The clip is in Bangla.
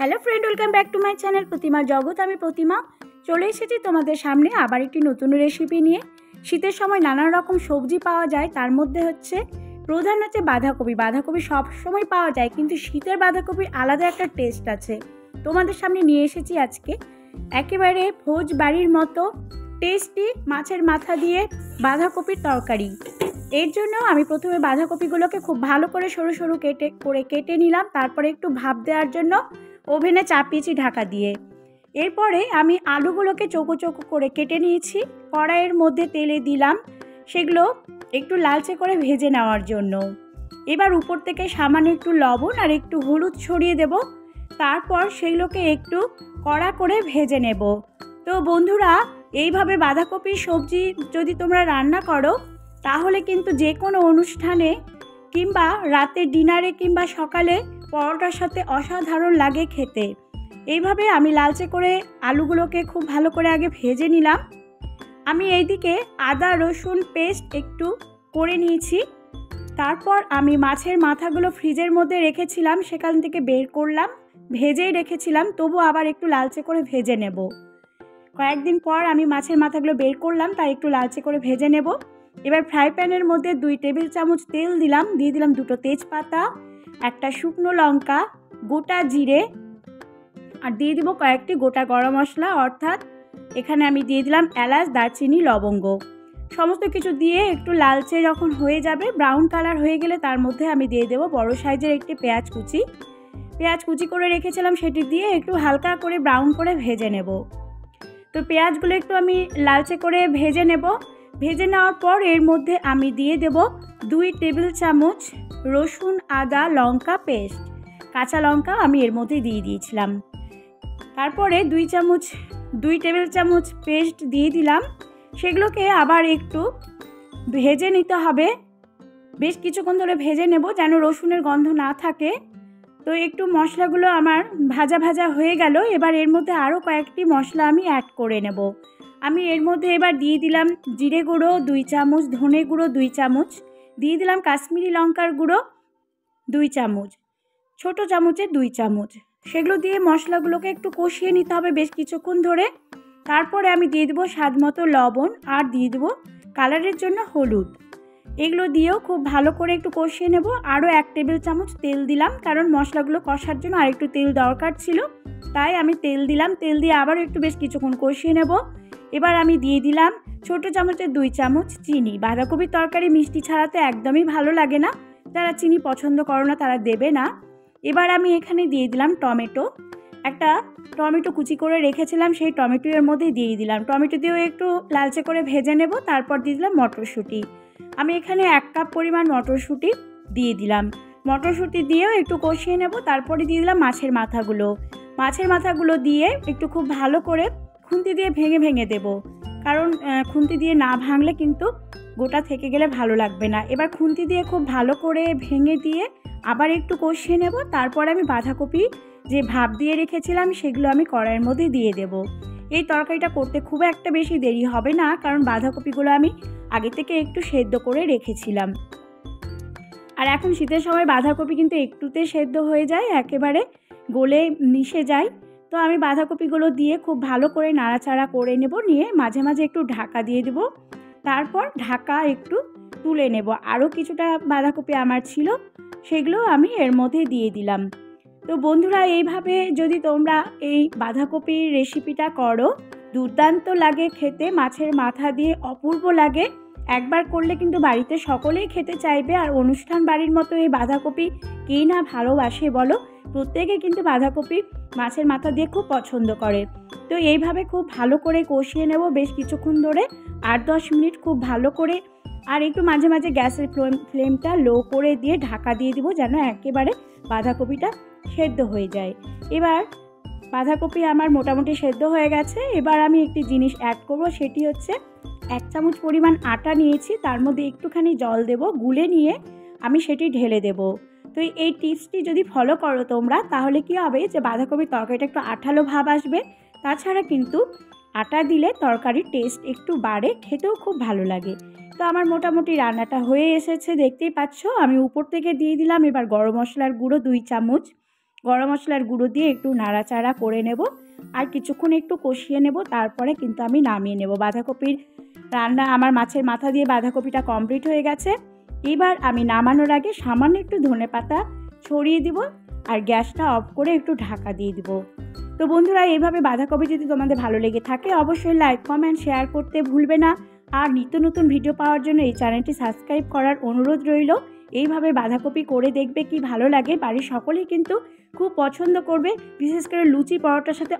Hello friend, welcome back to my channel Pratima Jagat. আমি প্রতিমা চলে এসেছি তোমাদের সামনে আবার একটি নতুন রেসিপি নিয়ে। শীতের সময় নানান রকম সবজি পাওয়া যায়, তার মধ্যে প্রধান হচ্ছে বাঁধাকপি। বাঁধাকপি সব সময় পাওয়া যায়, কিন্তু শীতের বাঁধাকপির আলাদা একটা টেস্ট আছে। তোমাদের সামনে নিয়ে এসেছি আজকে একেবারে ভোজ বাড়ির মতো টেস্টি মাছের মাথা দিয়ে বাঁধাকপির তরকারি। এর জন্য আমি প্রথমে বাঁধাকপিগুলোকে খুব ভালো করে সরু সরু কেটে নিলাম। তারপরে একটু ভাপ দেওয়ার জন্য ওভেনে চাপিয়েছি ঢাকা দিয়ে। এরপরে আমি আলুগুলোকে চৌকো চৌকো করে কেটে নিয়েছি, কড়াইয়ের মধ্যে তেলে দিলাম, সেগুলো একটু লালচে করে ভেজে নেওয়ার জন্য। এবার উপর থেকে সামান্য একটু লবণ আর একটু হলুদ ছড়িয়ে দেব। তারপর সেগুলোকে একটু কড়া করে ভেজে নেব। তো বন্ধুরা, এইভাবে বাঁধাকপির সবজি যদি তোমরা রান্না করো তাহলে কিন্তু যে কোনো অনুষ্ঠানে কিংবা রাতের ডিনারে কিংবা সকালে পরোটার সাথে অসাধারণ লাগে খেতে। এইভাবে আমি লালচে করে আলুগুলোকে খুব ভালো করে আগে ভেজে নিলাম। আমি এইদিকে আদা রসুন পেস্ট একটু করে নিয়েছি। তারপর আমি মাছের মাথাগুলো ফ্রিজের মধ্যে রেখেছিলাম, সেখান থেকে বের করলাম, ভেজেই রেখেছিলাম, তবু আবার একটু লালচে করে ভেজে নেব। কয়েকদিন পর আমি মাছের মাথাগুলো বের করলাম, তাই একটু লালচে করে ভেজে নেব। এবার ফ্রাই প্যানের মধ্যে 2 টেবিল চামচ তেল দিলাম, দিয়ে দিলাম 2টো তেজপাতা, একটা শুকনো লঙ্কা, গোটা জিরে, আর দিয়ে দিব কয়েকটি গোটা গরম মশলা, অর্থাৎ এখানে আমি দিয়ে দিলাম এলাচ, দারচিনি, লবঙ্গ। সমস্ত কিছু দিয়ে একটু লালচে যখন হয়ে যাবে, ব্রাউন কালার হয়ে গেলে তার মধ্যে আমি দিয়ে দেবো বড় সাইজের একটি পেঁয়াজ কুচি করে রেখেছিলাম, সেটি দিয়ে একটু হালকা করে ব্রাউন করে ভেজে নেব। তো পেঁয়াজগুলো একটু আমি লালচে করে ভেজে নেব। ভেজে নেওয়ার পর এর মধ্যে আমি দিয়ে দেব 2 টেবিল চামচ রসুন আদা লঙ্কা পেস্ট, কাঁচা লঙ্কা আমি এর মধ্যে দিয়ে দিয়েছিলাম। তারপরে 2 টেবিল চামচ পেস্ট দিয়ে দিলাম। সেগুলোকে আবার একটু ভেজে নিতে হবে, বেশ কিছুক্ষণ ধরে ভেজে নেব যেন রসুনের গন্ধ না থাকে। তো একটু মশলাগুলো আমার ভাজা ভাজা হয়ে গেল। এবার এর মধ্যে আরও কয়েকটি মশলা আমি অ্যাড করে নেব। আমি এর মধ্যে এবার দিয়ে দিলাম জিরে গুঁড়ো 2 চামচ, ধনে গুঁড়ো 2 চামচ, দিয়ে দিলাম কাশ্মীরি লঙ্কার গুঁড়ো 2 চামচ, ছোটো চামচের 2 চামচ। সেগুলো দিয়ে মশলাগুলোকে একটু কষিয়ে নিতে হবে বেশ কিছুক্ষণ ধরে। তারপরে আমি দিয়ে দেবো স্বাদ মতো লবণ আর দিয়ে দেবো কালারের জন্য হলুদ। এগুলো দিয়েও খুব ভালো করে একটু কষিয়ে নেব। আরও 1 টেবিল চামচ তেল দিলাম, কারণ মশলাগুলো কষার জন্য আর একটু তেল দরকার ছিল, তাই আমি তেল দিলাম। তেল দিয়ে আবারও একটু বেশ কিছুক্ষণ কষিয়ে নেব। এবার আমি দিয়ে দিলাম ছোটো চামচের 2 চামচ চিনি। বাঁধাকপির তরকারি মিষ্টি ছাড়াতে একদমই ভালো লাগে না, যারা চিনি পছন্দ করো না তারা দেবে না। এবার আমি এখানে দিয়ে দিলাম একটা টমেটো কুচি করে রেখেছিলাম, সেই টমেটো এর মধ্যে দিয়ে দিলাম। টমেটো দিয়েও একটু লালচে করে ভেজে নেব। তারপর দিয়ে দিলাম মটরশুঁটি। আমি এখানে 1 কাপ পরিমাণ মটরশুঁটি দিয়ে দিলাম। মটরশুঁটি দিয়েও একটু কষিয়ে নেব। তারপরে দিয়ে দিলাম মাছের মাথাগুলো দিয়ে একটু খুব ভালো করে খুন্তি দিয়ে ভেঙে ভেঙে দেব, কারণ খুন্তি দিয়ে না ভাঙলে কিন্তু গোটা থেকে গেলে ভালো লাগবে না। এবার খুন্তি দিয়ে খুব ভালো করে ভেঙে দিয়ে আবার একটু কষিয়ে নেব। তারপর আমি বাঁধাকপি যে ভাপ দিয়ে রেখেছিলাম সেগুলো আমি কড়াইয়ের মধ্যে দিয়ে দেব। এই তরকারিটা করতে খুব একটা বেশি দেরি হবে না, কারণ বাঁধাকপিগুলো আমি আগে থেকে একটু সেদ্ধ করে রেখেছিলাম। আর এখন শীতের সময় বাঁধাকপি কিন্তু একটুতে সেদ্ধ হয়ে যায়, একেবারে গলে মিশে যায়। তো আমি বাঁধাকপিগুলো দিয়ে খুব ভালো করে নাড়াচাড়া করে নেব, নিয়ে মাঝে মাঝে একটু ঢাকা দিয়ে দেব। তারপর ঢাকা একটু তুলে নেব। আরও কিছুটা বাঁধাকপি আমার ছিল, সেগুলো আমি এর মধ্যে দিয়ে দিলাম। তো বন্ধুরা, এইভাবে যদি তোমরা এই বাঁধাকপির রেসিপিটা করো, দুর্দান্ত লাগে খেতে, মাছের মাথা দিয়ে অপূর্ব লাগে। একবার করলে কিন্তু বাড়িতে সকলেই খেতে চাইবে। আর অনুষ্ঠান বাড়ির মতো এই বাঁধাকপি কে না ভালোবাসে বলো, প্রত্যেকে কিন্তু বাঁধাকপি মাছের মাথা দিয়ে খুব পছন্দ করে। তো এইভাবে খুব ভালো করে কষিয়ে নেব বেশ কিছুক্ষণ ধরে, 8-10 মিনিট খুব ভালো করে। আর একটু মাঝে মাঝে গ্যাসের ফ্লেমটা লো করে দিয়ে ঢাকা দিয়ে দিব, যেন একেবারে বাঁধাকপিটা সেদ্ধ হয়ে যায়। এবার বাঁধাকপি আমার মোটামুটি সেদ্ধ হয়ে গেছে। এবার আমি একটি জিনিস অ্যাড করব, সেটি হচ্ছে 1 চামচ পরিমাণ আটা নিয়েছি, তার মধ্যে একটুখানি জল দেব, গুলে নিয়ে আমি সেটি ঢেলে দেব। তো এই টিপসটি যদি ফলো করো তোমরা, তাহলে কি হবে যে বাঁধাকপির তরকারিটা একটু আঠালো ভাব আসবে। তাছাড়া কিন্তু আটা দিলে তরকারির টেস্ট একটু বাড়ে, খেতেও খুব ভালো লাগে। তো আমার মোটামুটি রান্নাটা হয়ে এসেছে, দেখতেই পাচ্ছ। আমি উপর থেকে দিয়ে দিলাম এবার গরম মশলার গুঁড়ো 2 চামচ, গরম মশলার গুঁড়ো দিয়ে একটু নাড়াচাড়া করে নেব আর কিছুক্ষণ একটু কষিয়ে নেব। তারপরে কিন্তু আমি নামিয়ে নেব। বাঁধাকপির রান্না আমার মাছের মাথা দিয়ে বাঁধাকপিটা কমপ্লিট হয়ে গেছে। এবার আমি নামানোর আগে সামান্য একটু ধনেপাতা ছড়িয়ে দিব আর গ্যাসটা অফ করে একটু ঢাকা দিয়ে দিব। তো বন্ধুরা, এইভাবে বাঁধাকপি যদি তোমাদের ভালো লেগে থাকে অবশ্যই লাইক কমেন্ট শেয়ার করতে ভুলবে না। আর নিত্য নতুন ভিডিও পাওয়ার জন্য এই চ্যানেলটি সাবস্ক্রাইব করার অনুরোধ রইল। এইভাবে বাঁধাকপি করে দেখবে কি ভালো লাগে, বাড়ির সকলেই কিন্তু খুব পছন্দ করবে, বিশেষ করে লুচি পরোটার সাথে